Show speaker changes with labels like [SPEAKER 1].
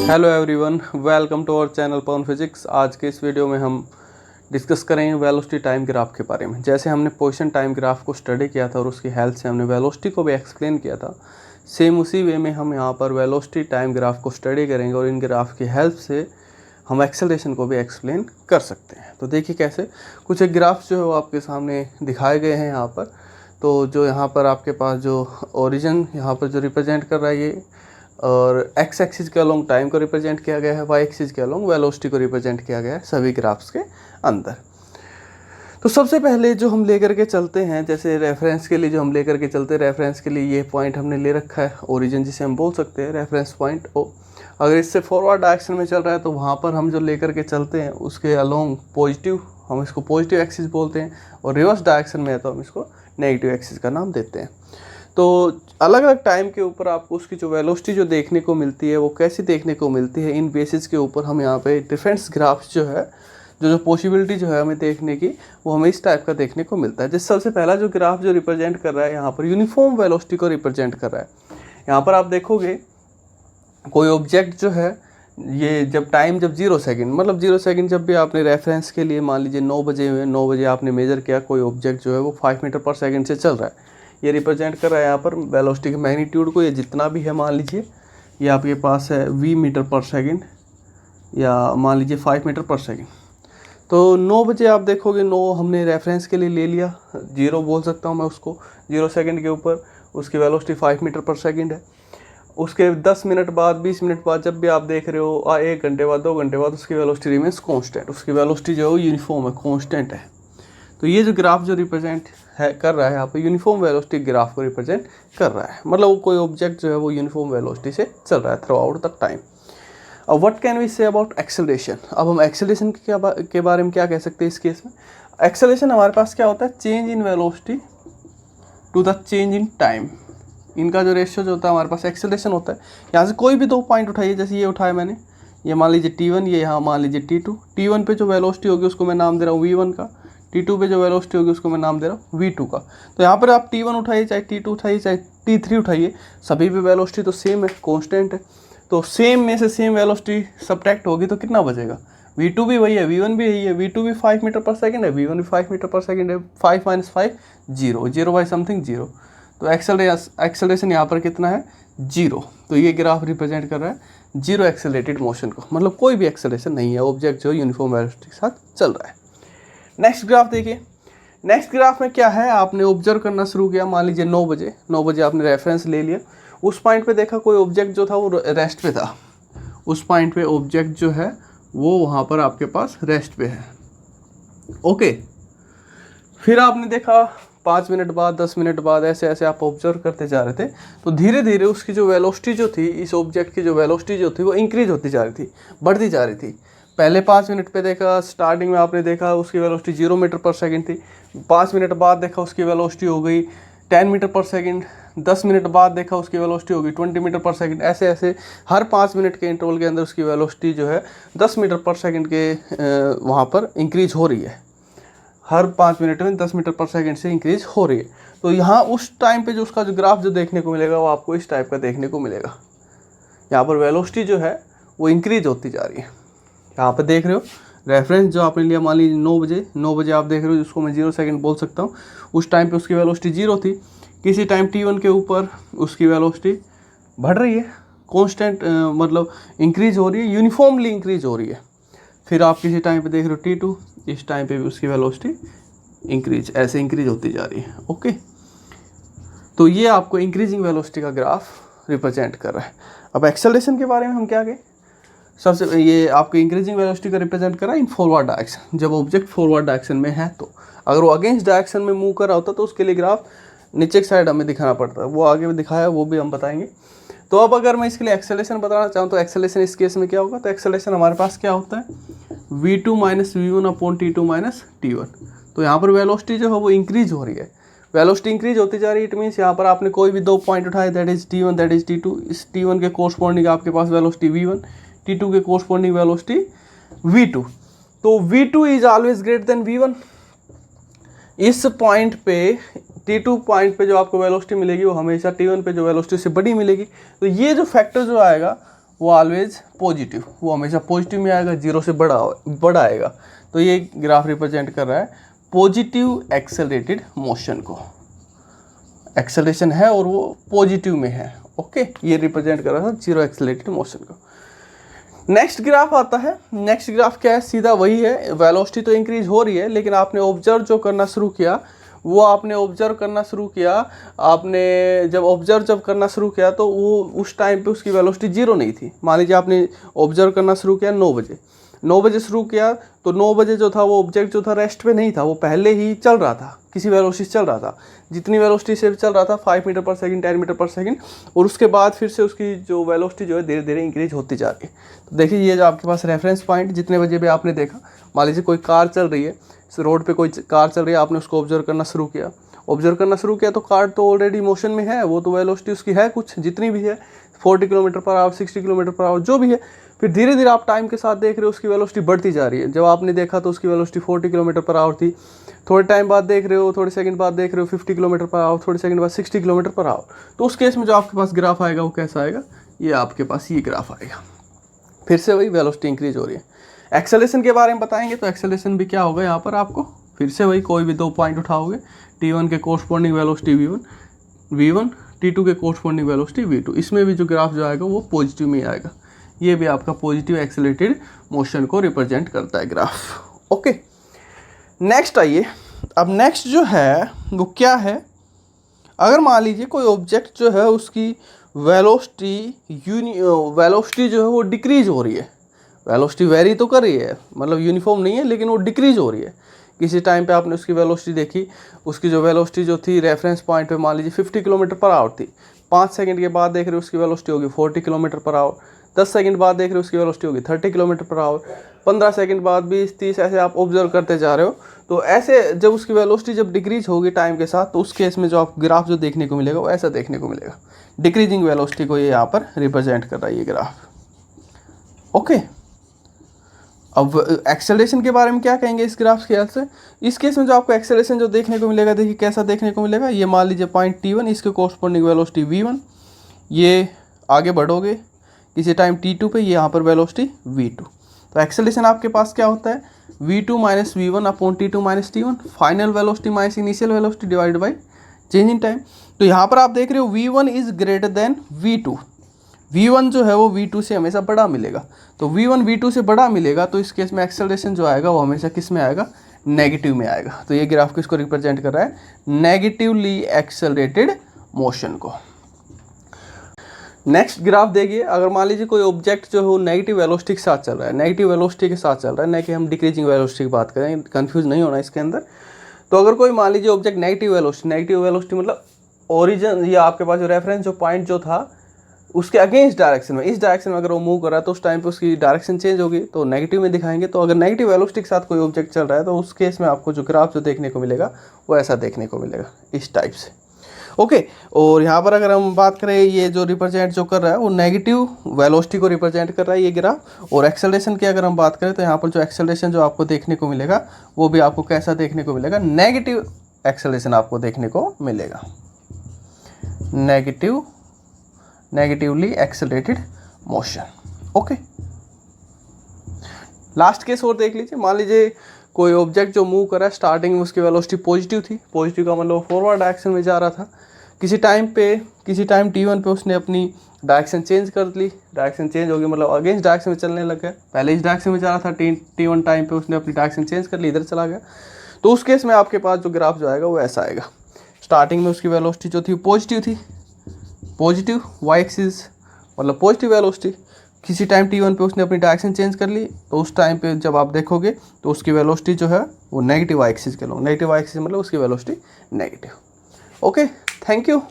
[SPEAKER 1] Hello everyone, welcome to our channel Pavan physics. आज के इस वीडियो में हम डिस्कस करेंगे वेलोसिटी टाइम ग्राफ के बारे में। जैसे हमने पोजीशन टाइम ग्राफ को स्टडी किया था और उसकी हेल्प से हमने वेलोसिटी को भी एक्सप्लेन किया था, सेम उसी वे में हम यहाँ पर वेलोसिटी टाइम ग्राफ को स्टडी करेंगे और इन ग्राफ की हेल्प से हम एक्सेलरेशन को भी एक्सप्लेन कर सकते हैं। तो देखिए कैसे कुछ एक ग्राफ्स जो है वो आपके सामने दिखाए गए हैं यहाँ पर। तो जो यहाँ पर आपके पास जो ओरिजिन यहाँ पर जो रिप्रेजेंट कर रहा है ये, और एक्स एक्सिस के अलोंग टाइम को रिप्रेजेंट किया गया है, वाई एक्सिस के अलोंग वेलोसिटी को रिप्रेजेंट किया गया है सभी ग्राफ्स के अंदर। तो सबसे पहले जो हम लेकर के चलते हैं, जैसे रेफरेंस के लिए जो हम लेकर के चलते हैं, रेफरेंस के लिए ये पॉइंट हमने ले रखा है ओरिजिन, जिसे हम बोल सकते हैं रेफरेंस पॉइंट ओ। अगर इससे फॉरवर्ड डायरेक्शन में चल रहा है तो वहाँ पर हम जो लेकर के चलते हैं उसके अलोंग पॉजिटिव, हम इसको पॉजिटिव एक्सिस बोलते हैं, और रिवर्स डायरेक्शन में है तो हम इसको नेगेटिव एक्सिस का नाम देते हैं। तो अलग अलग टाइम के ऊपर आपको उसकी जो वेलोसिटी जो देखने को मिलती है वो कैसी देखने को मिलती है, इन बेसिस के ऊपर हम यहाँ पे डिफरेंस ग्राफ्स जो है, जो पॉसिबिलिटी जो है हमें देखने की, वो हमें इस टाइप का देखने को मिलता है। जैसे सबसे पहला जो ग्राफ जो रिप्रेजेंट कर रहा है यहाँ पर यूनिफॉर्म वेलोसिटी को रिप्रेजेंट कर रहा है। यहाँ पर आप देखोगे कोई ऑब्जेक्ट जो है, ये जब टाइम जब 0 सेकेंड, मतलब 0 सेकेंड जब भी आपने रेफरेंस के लिए मान लीजिए 9 बजे हुए, 9 बजे आपने मेजर किया, कोई ऑब्जेक्ट जो है वो 5 मीटर पर सेकेंड से चल रहा है। ये रिप्रेजेंट कर रहा है यहाँ पर वेलोसिटी के मैग्नीट्यूड को। ये जितना भी है मान लीजिए ये आपके पास है v मीटर पर सेकेंड, या मान लीजिए 5 मीटर पर सेकेंड। तो 9 बजे आप देखोगे, 9 हमने रेफरेंस के लिए ले लिया, 0 बोल सकता हूँ मैं उसको, 0 सेकेंड के ऊपर उसकी वेलोसिटी 5 मीटर पर सेकेंड है। उसके 10 मिनट बाद, 20 मिनट बाद जब भी आप देख रहे हो, 1 घंटे बाद, 2 घंटे बाद, उसकी वेलोसिटी रिमेंस कांस्टेंट, उसकी वेलोसिटी जो है वो यूनिफॉर्म है, कांस्टेंट है। तो ये जो ग्राफ जो रिप्रेजेंट है कर रहा है यहाँ पे यूनिफॉर्म वेलोसिटी ग्राफ को रिप्रेजेंट कर रहा है, मतलब वो कोई ऑब्जेक्ट जो है वो यूनिफॉर्म वेलोसिटी से चल रहा है थ्रू आउट द टाइम। अब what can we say about acceleration. अब हम एक्सेलरेशन के बारे में क्या कह सकते हैं इस केस में। एक्सेलरेशन हमारे पास क्या होता है, change in velocity to the change in time. इनका जो रेशियो जो होता है हमारे पास एक्सेलरेशन होता है। यहाँ से कोई भी दो पॉइंट उठाइए, जैसे ये उठाया मैंने, ये मान लीजिए T1, ये यहाँ मान लीजिए T2। T1 पे जो वेलोसिटी होगी उसको मैं नाम दे रहा हूँ V1 का, T2 पे जो वेलोसिटी होगी उसको मैं नाम दे रहा हूँ V2 का। तो यहाँ पर आप T1 उठाइए, चाहे T2 उठाइए, चाहे T3 उठाइए, सभी पे वेलोसिटी तो सेम है, कांस्टेंट है। तो सेम में से सेम वेलोसिटी सब्ट्रैक्ट होगी तो कितना बचेगा, V2 भी वही है, V1 भी यही है, V2 भी 5 मीटर पर सेकेंड है, V1 भी 5 मीटर पर सेकेंड है। 5 - 5 0, 0 बाई समथिंग 0। तो एक्सेलरेशन यहाँ पर कितना है, 0। तो ये ग्राफ रिप्रेजेंट कर रहा है 0 एक्सेलरेटेड मोशन को, मतलब कोई भी एक्सेलरेशन नहीं है, ऑब्जेक्ट जो यूनिफॉर्म वेलोसिटी के साथ चल रहा है। नेक्स्ट ग्राफ देखिए। नेक्स्ट ग्राफ में क्या है, आपने ऑब्जर्व करना शुरू किया, मान लीजिए 9 बजे आपने रेफरेंस ले लिया। उस पॉइंट पे देखा कोई ऑब्जेक्ट जो था वो रेस्ट पे था। उस पॉइंट पे ऑब्जेक्ट जो है वो वहाँ पर आपके पास रेस्ट पे है। ओके, फिर आपने देखा 5 मिनट बाद, 10 मिनट बाद, ऐसे ऐसे आप ऑब्जर्व करते जा रहे थे, तो धीरे धीरे उसकी जो वेलोसिटी जो थी, इस ऑब्जेक्ट की जो वेलोसिटी जो थी वो इंक्रीज होती जा रही थी, बढ़ती जा रही थी। पहले 5 मिनट पे देखा, स्टार्टिंग में आपने देखा उसकी वेलोसिटी 0 मीटर पर सेकेंड थी। 5 मिनट बाद देखा उसकी वेलोसिटी हो गई 10 मीटर पर सेकेंड। 10 मिनट बाद देखा उसकी वेलोसिटी हो गई 20 मीटर पर सेकेंड। ऐसे ऐसे हर 5 मिनट के इंटरवल के अंदर उसकी वेलोसिटी जो है 10 मीटर पर सेकेंड के वहाँ पर इंक्रीज हो रही है। हर 5 मिनट में 10 मीटर पर सेकेंड से इंक्रीज हो रही है। तो यहाँ उस टाइम पे जो उसका जो ग्राफ जो देखने को मिलेगा वो आपको इस टाइप का देखने को मिलेगा। यहाँ पर वेलोसिटी जो है वो इंक्रीज होती जा रही है। यहाँ पर देख रहे हो रेफरेंस जो आपने लिया, मान लीजिए 9 बजे आप देख रहे हो, जिसको मैं 0 सेकेंड बोल सकता हूँ। उस टाइम पे उसकी वेलोसिटी 0 थी। किसी टाइम T1 के ऊपर उसकी वेलोसिटी बढ़ रही है, कांस्टेंट, मतलब इंक्रीज हो रही है, यूनिफॉर्मली इंक्रीज हो रही है। फिर आप किसी टाइम पे देख रहे हो T2, इस टाइम पे भी उसकी वेलोसिटी इंक्रीज, ऐसे इंक्रीज होती जा रही है। ओके, तो ये आपको इंक्रीजिंग वेलोसिटी का ग्राफ रिप्रेजेंट कर रहा है। अब एक्सेलरेशन के बारे में हम क्या कहें, सबसे ये आपको इंक्रीजिंग वेलोसिटी का रिप्रेजेंट कर रहा है इन फॉरवर्ड डायरेक्शन। जब ऑब्जेक्ट फॉरवर्ड डायरेक्शन में है, तो अगर वो अगेंस्ट डायरेक्शन में मूव कर रहा होता तो उसके लिए ग्राफ नीचे की साइड हमें दिखाना पड़ता है। वो आगे भी दिखाया, वो भी हम बताएंगे। तो अब अगर मैं इसके लिए एक्सेलरेशन बताना चाहूँ तो एक्सेलरेशन इस केस में क्या होगा, तो एक्सेलरेशन हमारे पास क्या होता है, V2 - V1 upon T2 - T1। तो यहाँ पर वेलोसिटी जो है वो इंक्रीज हो रही है, वेलोसिटी इंक्रीज होती जा रही है। इट मीन्स यहाँ पर आपने कोई भी दो पॉइंट उठाए, that is T1, that is T2। इस T1 के कोरस्पॉन्डिंग आपके पास वेलोसिटी V1, T2 के कोरस्पॉन्डिंग वेलोसिटी V2। तो V2 is always greater than V1। इस पॉइंट पे T2 पॉइंट पे जो आपको वेलोसिटी मिलेगी वो हमेशा T1 पे जो वेलोसिटी से बड़ी मिलेगी। तो ये जो फैक्टर जो आएगा वो ऑलवेज पॉजिटिव, वो हमेशा पॉजिटिव में आएगा, जीरो से बड़ा आएगा। तो ये ग्राफ रिप्रेजेंट कर रहा है पॉजिटिव एक्सेलरेटेड मोशन को, एक्सेलरेशन है और वो पॉजिटिव में है। ओके, ये रिप्रेजेंट कर रहा है जीरो एक्सेलरेटेड मोशन को। नेक्स्ट ग्राफ आता है, नेक्स्ट ग्राफ क्या है, सीधा वही है, वेलोसिटी तो इंक्रीज हो रही है, लेकिन आपने ऑब्जर्व जो करना शुरू किया वो आपने ऑब्जर्व करना शुरू किया, आपने जब करना शुरू किया तो वो उस टाइम पे उसकी वेलोसिटी जीरो नहीं थी। मान लीजिए आपने ऑब्जर्व करना शुरू किया 9 बजे शुरू किया, तो 9 बजे जो था वो ऑब्जेक्ट जो था रेस्ट पे नहीं था, वो पहले ही चल रहा था, किसी वेलोसिटी से चल रहा था, जितनी वेलोसिटी से चल रहा था 5 मीटर पर सेकंड, 10 मीटर पर सेकंड, और उसके बाद फिर से उसकी जो वेलोसिटी जो है धीरे धीरे इंक्रीज होती जा रही है। तो देखिए ये जो आपके पास रेफरेंस पॉइंट जितने बजे भी आपने देखा, मान लीजिए कोई कार चल रही है, रोड पे कोई कार चल रही है, आपने उसको ऑब्जर्व करना शुरू किया तो कार तो ऑलरेडी मोशन में है, वो तो वेलोसिटी उसकी है कुछ जितनी भी है 40 kilometre per hour, 60 kilometre per hour जो भी है। फिर धीरे धीरे आप टाइम के साथ देख रहे हो उसकी वेलोसिटी बढ़ती जा रही है। जब आपने देखा तो उसकी वेलोसिटी 40 किलोमीटर पर आवर थी, थोड़े टाइम बाद देख रहे हो, थोड़े सेकंड बाद देख रहे हो 50 किलोमीटर पर आवर, थोड़े सेकंड बाद 60 किलोमीटर पर आवर। तो उस केस में जो आपके पास ग्राफ आएगा वो कैसा आएगा, ये आपके पास ये ग्राफ आएगा। फिर से वही वेलोसिटी इंक्रीज हो रही है। एक्सेलरेशन के बारे में बताएंगे तो एक्सेलरेशन भी क्या होगा यहाँ पर, आपको फिर से वही कोई भी 2 पॉइंट उठाओगे, T1 के कोरस्पॉन्डिंग वेलोसिटी V1, T2 के कोरस्पॉन्डिंग वेलोसिटी V2, इसमें भी जो ग्राफ जो आएगा वो पॉजिटिव में आएगा। ये भी आपका पॉजिटिव एक्सेलरेटेड मोशन को रिप्रेजेंट करता है ग्राफ। ओके, नेक्स्ट आइए, अब नेक्स्ट जो है वो क्या है, अगर मान लीजिए कोई ऑब्जेक्ट जो है उसकी वेलोसिटी जो है वो डिक्रीज हो रही है, वेलोसिटी वेरी तो कर रही है, मतलब यूनिफॉर्म नहीं है, लेकिन वो डिक्रीज हो रही है। किसी टाइम पे आपने उसकी वेलोसिटी देखी, उसकी जो वेलोसिटी जो थी रेफरेंस पॉइंट पे मान लीजिए 50 किलोमीटर पर आवर थी, 5 सेकंड के बाद देख रहे हो उसकी वेलोसिटी होगी 40 किलोमीटर पर आवर, 10 सेकंड बाद देख रहे हो उसकी वेलोसिटी होगी 30 किलोमीटर पर आवर, 15 सेकंड बाद 20, 30, ऐसे आप ऑब्जर्व करते जा रहे हो। तो ऐसे जब उसकी वेलोसिटी जब डिक्रीज होगी टाइम के साथ, तो उस केस में जो आप ग्राफ जो देखने को मिलेगा वो ऐसा देखने को मिलेगा, डिक्रीजिंग वेलोसिटी को ये यहाँ पर रिप्रेजेंट कर रहा है ये ग्राफ। ओके, अब एक्सेलरेशन के बारे में क्या कहेंगे इस ग्राफ के ख्याल से, इस केस में जो आपको एक्सेलरेशन जो देखने को मिलेगा, देखिए कैसा देखने को मिलेगा, ये मान लीजिए पॉइंट T1, इसके कोरस्पॉन्डिंग वेलोसिटी V1, ये आगे बढ़ोगे किसी टाइम T2 पे, ये यहाँ पर वेलोसिटी V2। तो एक्सेलरेशन आपके पास क्या होता है, V2 minus V1 upon T2 minus T1, final velocity minus initial velocity divide by change in time. तो यहाँ पर आप देख रहे हो V1 is greater than V2, V1 जो है वो V2 से हमेशा बड़ा मिलेगा। तो V1 V2 से बड़ा मिलेगा, तो इस केस में एक्सेलरेशन जो आएगा वो हमेशा किस में आएगा, नेगेटिव में आएगा। तो ये ग्राफ किसको रिप्रेजेंट कर रहा है, नेगेटिवली एक्सेलरेटेड मोशन को। नेक्स्ट ग्राफ देखिए, अगर मान लीजिए कोई ऑब्जेक्ट जो है वो नेगेटिव वेलोसिटी के साथ चल रहा है, नेगेटिव वेलोसिटी के साथ चल रहा है, न कि हम डिक्रीजिंग वेलोसिटी की बात करें, कंफ्यूज नहीं होना इसके अंदर। तो अगर कोई मान लीजिए ऑब्जेक्ट नेगेटिव वेलोसिटी मतलब ओरिजिन, ये आपके पास जो रेफरेंस जो पॉइंट जो था उसके अगेंस्ट डायरेक्शन में, इस डायरेक्शन में अगर वो मूव कर रहा है तो उस टाइम पे उसकी डायरेक्शन चेंज होगी, तो नेगेटिव में दिखाएंगे। तो अगर नेगेटिव वेलोसिटी के साथ कोई ऑब्जेक्ट चल रहा है तो उस केस में आपको जो ग्राफ जो देखने को मिलेगा वो ऐसा देखने को मिलेगा, इस टाइप से। ओके, और यहाँ पर अगर हम बात करें, ये जो रिप्रेजेंट जो कर रहा है वो नेगेटिव वेलोसिटी को रिप्रेजेंट कर रहा है ये ग्राफ। और एक्सेलरेशन की अगर हम बात करें तो यहाँ पर जो एक्सेलरेशन जो आपको देखने को मिलेगा वो भी आपको कैसा देखने को मिलेगा, नेगेटिव एक्सेलरेशन आपको देखने को मिलेगा, negatively accelerated motion. Okay, last case और देख लीजिए, मान लीजिए कोई ऑब्जेक्ट जो मूव कर रहा है, स्टार्टिंग में उसकी वेलोसिटी पॉजिटिव थी, पॉजिटिव का मतलब फॉरवर्ड डायरेक्शन में जा रहा था। किसी टाइम T1 पे उसने अपनी डायरेक्शन चेंज कर ली, डायरेक्शन चेंज हो गई, मतलब अगेंस्ट डायरेक्शन में चलने लग गया। पहले इस डायरेक्शन में जा रहा था, T1 टाइम पे उसने अपनी डायरेक्शन चेंज कर ली, इधर चला गया। तो उस केस में आपके पास जो ग्राफ जो आएगा वो ऐसा आएगा, स्टार्टिंग में उसकी वेलोसिटी जो थी पॉजिटिव थी, पॉजिटिव वाई एक्सिस मतलब पॉजिटिव वेलोसिटी। किसी टाइम T1 पे उसने अपनी डायरेक्शन चेंज कर ली, तो उस टाइम पे जब आप देखोगे तो उसकी वेलोसिटी जो है वो नेगेटिव वाई एक्सिस के लो, नेगेटिव वाई एक्सिस मतलब उसकी velocity negative. Okay, thank you.